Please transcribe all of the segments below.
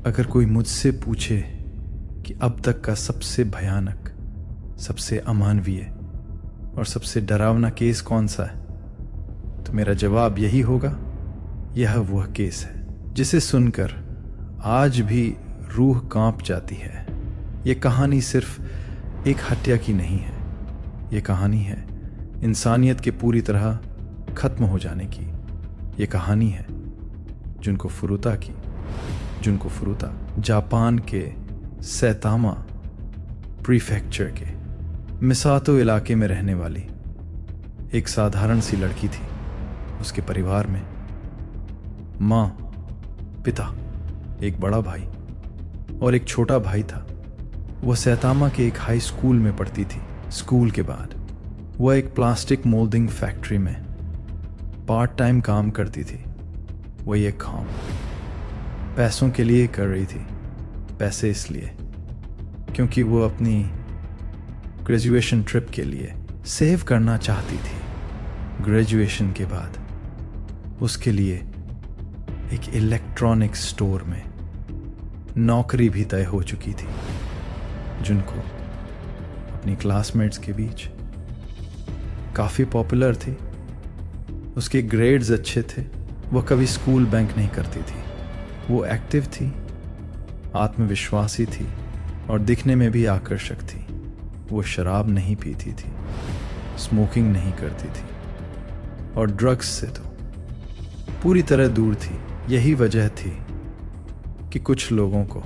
अगर कोई मुझसे पूछे कि अब तक का सबसे भयानक, सबसे अमानवीय और सबसे डरावना केस कौन सा है, तो मेरा जवाब यही होगा, यह वह केस है जिसे सुनकर आज भी रूह कांप जाती है। ये कहानी सिर्फ एक हत्या की नहीं है, ये कहानी है इंसानियत के पूरी तरह खत्म हो जाने की। ये कहानी है जुनको फुरुता की। जुनको फुरुता जापान के सैतामा प्रीफेक्चर के मिसातो इलाके में रहने वाली एक साधारण सी लड़की थी। उसके परिवार में माँ, पिता, एक बड़ा भाई और एक छोटा भाई था। वह सैतामा के एक हाई स्कूल में पढ़ती थी। स्कूल के बाद वह एक प्लास्टिक मोल्डिंग फैक्ट्री में पार्ट टाइम काम करती थी। वह ये काम पैसों के लिए कर रही थी। पैसे इसलिए क्योंकि वो अपनी ग्रेजुएशन ट्रिप के लिए सेव करना चाहती थी। ग्रेजुएशन के बाद उसके लिए एक इलेक्ट्रॉनिक स्टोर में नौकरी भी तय हो चुकी थी। जिनको अपनी क्लासमेट्स के बीच काफ़ी पॉपुलर थी। उसके ग्रेड्स अच्छे थे। वह कभी स्कूल बैंक नहीं करती थी। वो एक्टिव थी, आत्मविश्वासी थी और दिखने में भी आकर्षक थी। वो शराब नहीं पीती थी, स्मोकिंग नहीं करती थी और ड्रग्स से तो पूरी तरह दूर थी। यही वजह थी कि कुछ लोगों को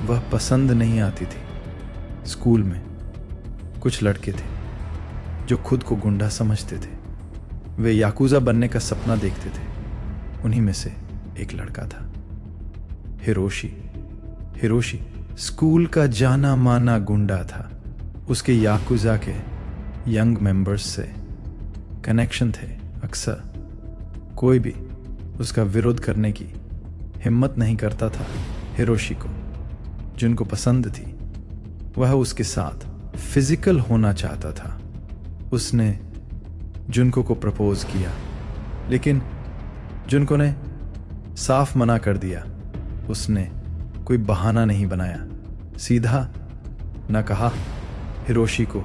वह पसंद नहीं आती थी। स्कूल में कुछ लड़के थे जो खुद को गुंडा समझते थे। वे याकुजा बनने का सपना देखते थे। उन्हीं में से एक लड़का था हिरोशी। हिरोशी स्कूल का जाना माना गुंडा था। उसके याकुजा के यंग मेंबर्स से कनेक्शन थे। अक्सर कोई भी उसका विरोध करने की हिम्मत नहीं करता था। हिरोशी को जिनको पसंद थी वह उसके साथ फिजिकल होना चाहता था। उसने जुनको को प्रपोज किया, लेकिन जुनको ने साफ मना कर दिया। उसने कोई बहाना नहीं बनाया, सीधा न कहा। हिरोशी को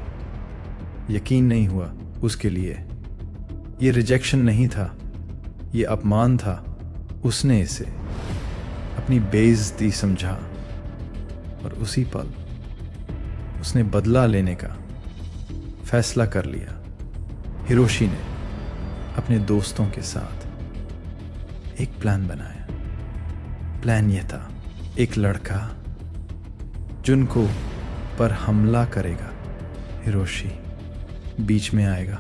यकीन नहीं हुआ उसके लिए। ये रिजेक्शन नहीं था, ये अपमान था। उसने इसे अपनी बेइज्जती समझा और उसी पल उसने बदला लेने का फैसला कर लिया। हिरोशी ने अपने दोस्तों के साथ एक प्लान बनाया। प्लान यह था, एक लड़का जुनको पर हमला करेगा। हिरोशी बीच में आएगा,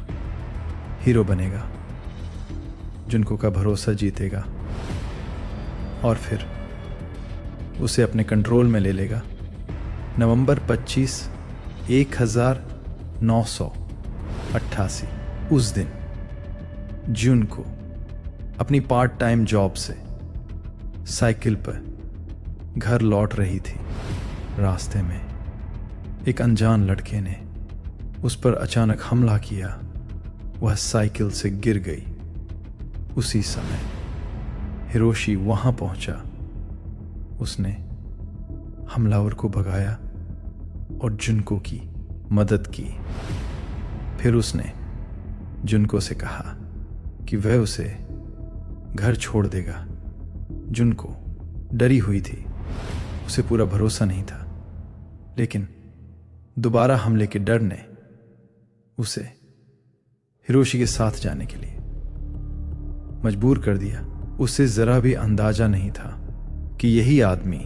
हीरो बनेगा, जुनको का भरोसा जीतेगा और फिर उसे अपने कंट्रोल में ले लेगा। नवंबर 25, 1988 उस दिन जुनको अपनी पार्ट टाइम जॉब से साइकिल पर घर लौट रही थी। रास्ते में एक अनजान लड़के ने उस पर अचानक हमला किया। वह साइकिल से गिर गई। उसी समय हिरोशी वहां पहुंचा। उसने हमलावर को भगाया और जुनको की मदद की। फिर उसने जुनको से कहा कि वह उसे घर छोड़ देगा। जुनको डरी हुई थी, उसे पूरा भरोसा नहीं था, लेकिन दोबारा हमले के डर ने उसे हिरोशी के साथ जाने के लिए मजबूर कर दिया। उसे जरा भी अंदाजा नहीं था कि यही आदमी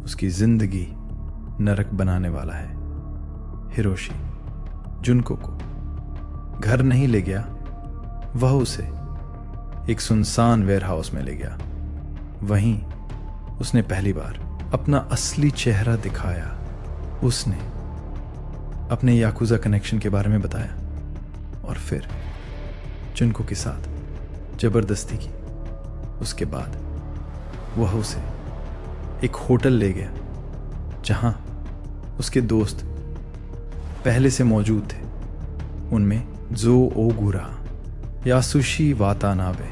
उसकी जिंदगी नरक बनाने वाला है। हिरोशी जुनको को घर नहीं ले गया, वह उसे एक सुनसान वेयरहाउस में ले गया। वहीं उसने पहली बार अपना असली चेहरा दिखाया। उसने अपने याकुजा कनेक्शन के बारे में बताया और फिर जुनको के साथ जबरदस्ती की। उसके बाद वह उसे एक होटल ले गया जहां उसके दोस्त पहले से मौजूद थे। उनमें जो ओगुरा, यासुशी वातानाबे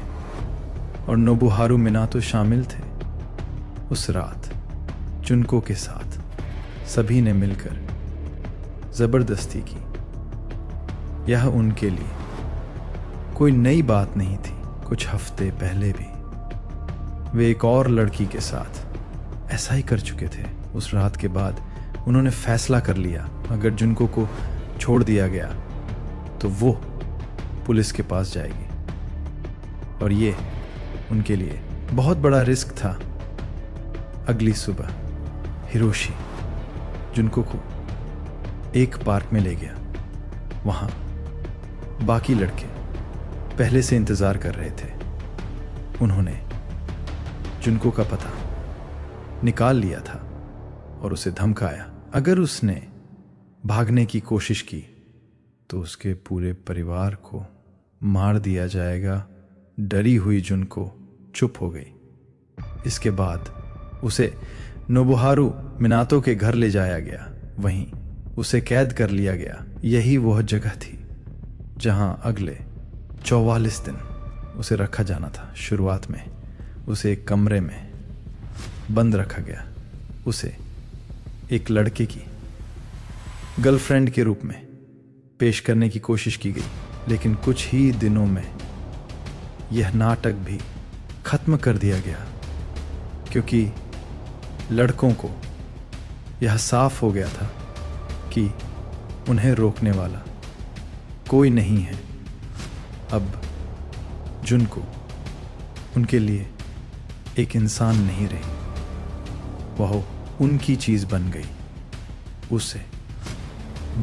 और नोबुहारू मिनातो शामिल थे। उस रात जुनको के साथ सभी ने मिलकर जबरदस्ती की। यह उनके लिए कोई नई बात नहीं थी। कुछ हफ्ते पहले भी वे एक और लड़की के साथ ऐसा ही कर चुके थे। उस रात के बाद उन्होंने फैसला कर लिया, अगर जुनको को छोड़ दिया गया तो वो पुलिस के पास जाएगी, और ये उनके लिए बहुत बड़ा रिस्क था। अगली सुबह हिरोशी जुनको को एक पार्क में ले गया। वहां बाकी लड़के पहले से इंतजार कर रहे थे। उन्होंने जुनको का पता निकाल लिया था और उसे धमकाया, अगर उसने भागने की कोशिश की तो उसके पूरे परिवार को मार दिया जाएगा। डरी हुई जुनको चुप हो गई। इसके बाद उसे नोबुहारू मिनातो के घर ले जाया गया। वहीं उसे कैद कर लिया गया। यही वह जगह थी जहां अगले 44 दिन उसे रखा जाना था। शुरुआत में उसे एक कमरे में बंद रखा गया। उसे एक लड़के की गर्लफ्रेंड के रूप में पेश करने की कोशिश की गई, लेकिन कुछ ही दिनों में यह नाटक भी खत्म कर दिया गया, क्योंकि लड़कों को यह साफ हो गया था कि उन्हें रोकने वाला कोई नहीं है। अब जुनको उनके लिए एक इंसान नहीं रही, वह उनकी चीज बन गई। उसे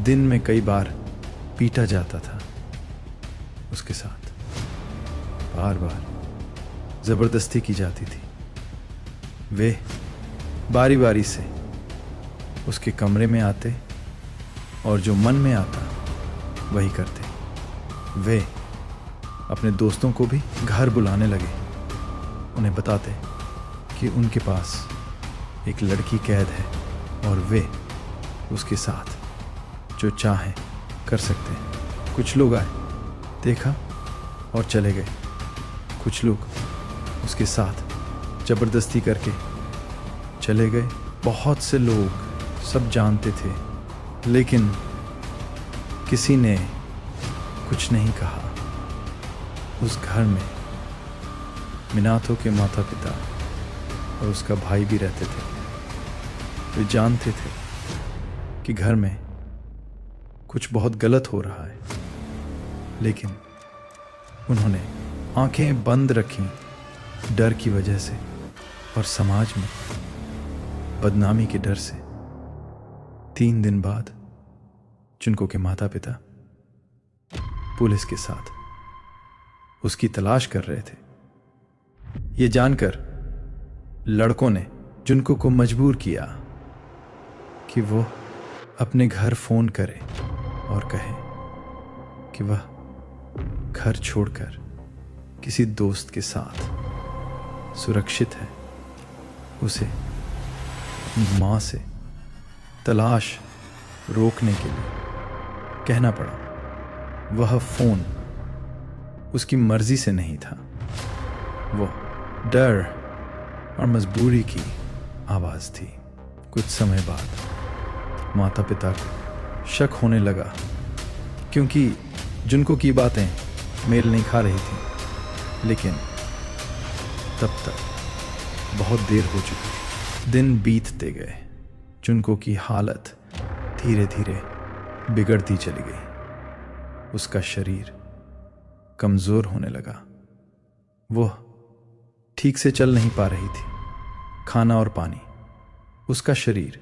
दिन में कई बार पीटा जाता था। उसके साथ बार बार जबरदस्ती की जाती थी। वे बारी बारी से उसके कमरे में आते और जो मन में आता वही करते। वे अपने दोस्तों को भी घर बुलाने लगे। उन्हें बताते कि उनके पास एक लड़की कैद है और वे उसके साथ जो चाहें कर सकते हैं। कुछ लोग आए, देखा और चले गए। कुछ लोग उसके साथ जबरदस्ती करके चले गए। बहुत से लोग सब जानते थे, लेकिन किसी ने कुछ नहीं कहा। उस घर में मिनातो के माता पिता और उसका भाई भी रहते थे। वे जानते थे कि घर में कुछ बहुत गलत हो रहा है, लेकिन उन्होंने आंखें बंद रखी डर की वजह से और समाज में बदनामी के डर से। 3 दिन बाद जुनको के माता पिता पुलिस के साथ उसकी तलाश कर रहे थे। ये जानकर लड़कों ने जुनको को मजबूर किया कि वो अपने घर फोन करे और कहे कि वह घर छोड़कर किसी दोस्त के साथ सुरक्षित है। उसे अपनी मां से तलाश रोकने के लिए कहना पड़ा। वह फोन उसकी मर्जी से नहीं था, वो डर और मजबूरी की आवाज थी। कुछ समय बाद माता पिता को शक होने लगा, क्योंकि जुनको की बातें मेल नहीं खा रही थी। लेकिन तब तक बहुत देर हो चुकी थी। दिन बीतते गए। जुनको की हालत धीरे धीरे बिगड़ती चली गई। उसका शरीर कमजोर होने लगा। वो ठीक से चल नहीं पा रही थी। खाना और पानी उसका शरीर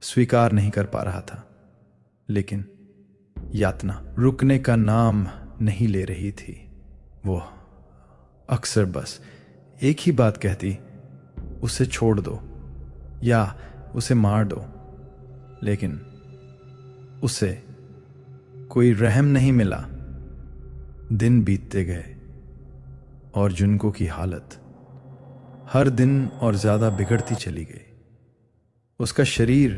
स्वीकार नहीं कर पा रहा था, लेकिन यातना रुकने का नाम नहीं ले रही थी। वो अक्सर बस एक ही बात कहती, उसे छोड़ दो या उसे मार दो, लेकिन उसे कोई रहम नहीं मिला। दिन बीतते गए और जुनको की हालत हर दिन और ज्यादा बिगड़ती चली गई। उसका शरीर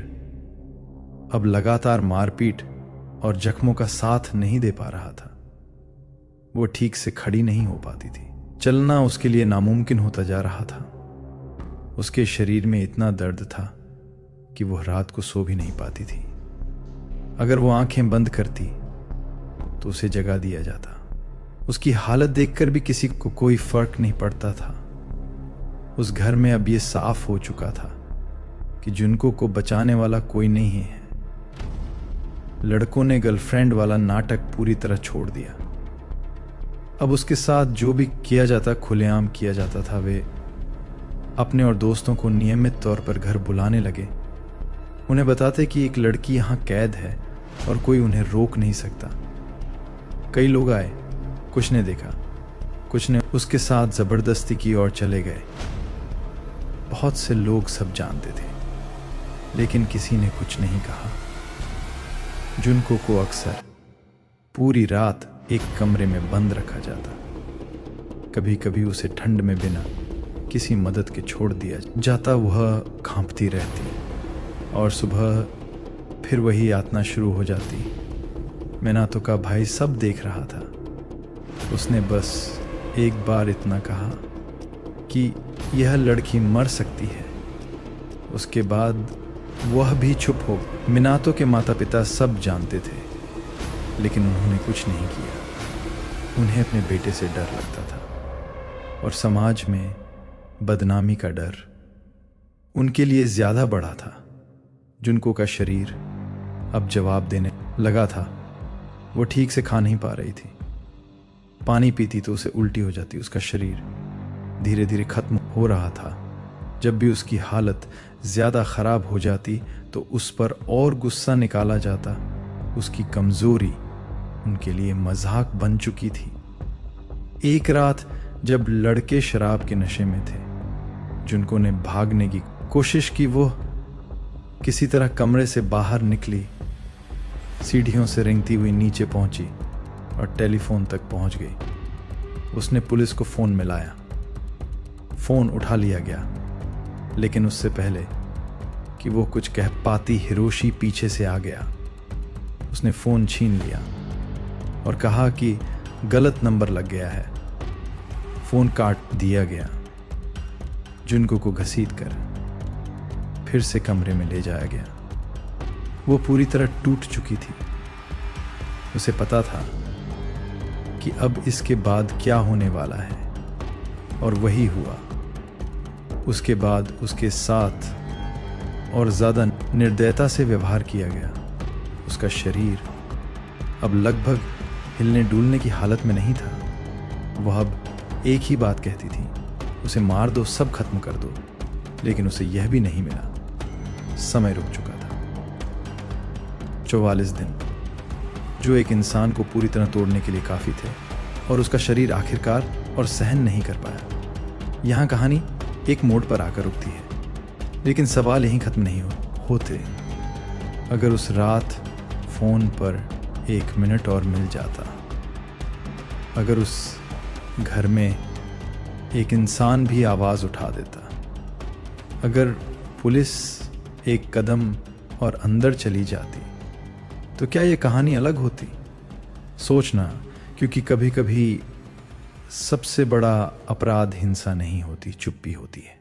अब लगातार मारपीट और जख्मों का साथ नहीं दे पा रहा था। वो ठीक से खड़ी नहीं हो पाती थी। चलना उसके लिए नामुमकिन होता जा रहा था। उसके शरीर में इतना दर्द था कि वह रात को सो भी नहीं पाती थी। अगर वो आंखें बंद करती तो उसे जगा दिया जाता। उसकी हालत देखकर भी किसी को कोई फर्क नहीं पड़ता था। उस घर में अब ये साफ हो चुका था कि जुनको को बचाने वाला कोई नहीं है। लड़कों ने गर्लफ्रेंड वाला नाटक पूरी तरह छोड़ दिया। अब उसके साथ जो भी किया जाता खुलेआम किया जाता था। वे अपने और दोस्तों को नियमित तौर पर घर बुलाने लगे। उन्हें बताते कि एक लड़की यहां कैद है और कोई उन्हें रोक नहीं सकता। कई लोग आए, कुछ ने देखा, कुछ ने उसके साथ जबरदस्ती की और चले गए। बहुत से लोग सब जानते थे, लेकिन किसी ने कुछ नहीं कहा। जुनको को अक्सर पूरी रात एक कमरे में बंद रखा जाता। कभी कभी उसे ठंड में बिना किसी मदद के छोड़ दिया जाता। वह कांपती रहती और सुबह फिर वही यातना शुरू हो जाती। मीनातो का भाई सब देख रहा था। उसने बस एक बार इतना कहा कि यह लड़की मर सकती है। उसके बाद वह भी चुप हो। मीनातो के माता पिता सब जानते थे, लेकिन उन्होंने कुछ नहीं किया। उन्हें अपने बेटे से डर लगता था और समाज में बदनामी का डर उनके लिए ज्यादा बड़ा था। जुनको का शरीर अब जवाब देने लगा था। वो ठीक से खा नहीं पा रही थी। पानी पीती तो उसे उल्टी हो जाती। उसका शरीर धीरे धीरे खत्म हो रहा था। जब भी उसकी हालत ज्यादा खराब हो जाती तो उस पर और गुस्सा निकाला जाता। उसकी कमजोरी उनके लिए मजाक बन चुकी थी। एक रात जब लड़के शराब के नशे में थे, जुनको ने भागने की कोशिश की। वो किसी तरह कमरे से बाहर निकली, सीढ़ियों से रेंगती हुई नीचे पहुंची और टेलीफोन तक पहुंच गई। उसने पुलिस को फोन मिलाया। फोन उठा लिया गया, लेकिन उससे पहले कि वो कुछ कह पाती हिरोशी पीछे से आ गया। उसने फोन छीन लिया और कहा कि गलत नंबर लग गया है। फोन काट दिया गया। जुनको को घसीटकर फिर से कमरे में ले जाया गया। वो पूरी तरह टूट चुकी थी। उसे पता था कि अब इसके बाद क्या होने वाला है, और वही हुआ। उसके बाद उसके साथ और ज्यादा निर्दयता से व्यवहार किया गया। उसका शरीर अब लगभग हिलने डुलने की हालत में नहीं था। वह अब एक ही बात कहती थी, उसे मार दो, सब खत्म कर दो। लेकिन उसे यह भी नहीं मिला। समय रुक चुका था। 44 दिन, जो एक इंसान को पूरी तरह तोड़ने के लिए काफी थे, और उसका शरीर आखिरकार और सहन नहीं कर पाया। यहां कहानी एक मोड़ पर आकर रुकती है, लेकिन सवाल यहीं खत्म नहीं होते। अगर उस रात फोन पर 1 मिनट और मिल जाता, अगर उस घर में एक इंसान भी आवाज उठा देता, अगर पुलिस एक कदम और अंदर चली जाती, तो क्या ये कहानी अलग होती? सोचना, क्योंकि कभी कभी सबसे बड़ा अपराध हिंसा नहीं होती, चुप्पी होती है।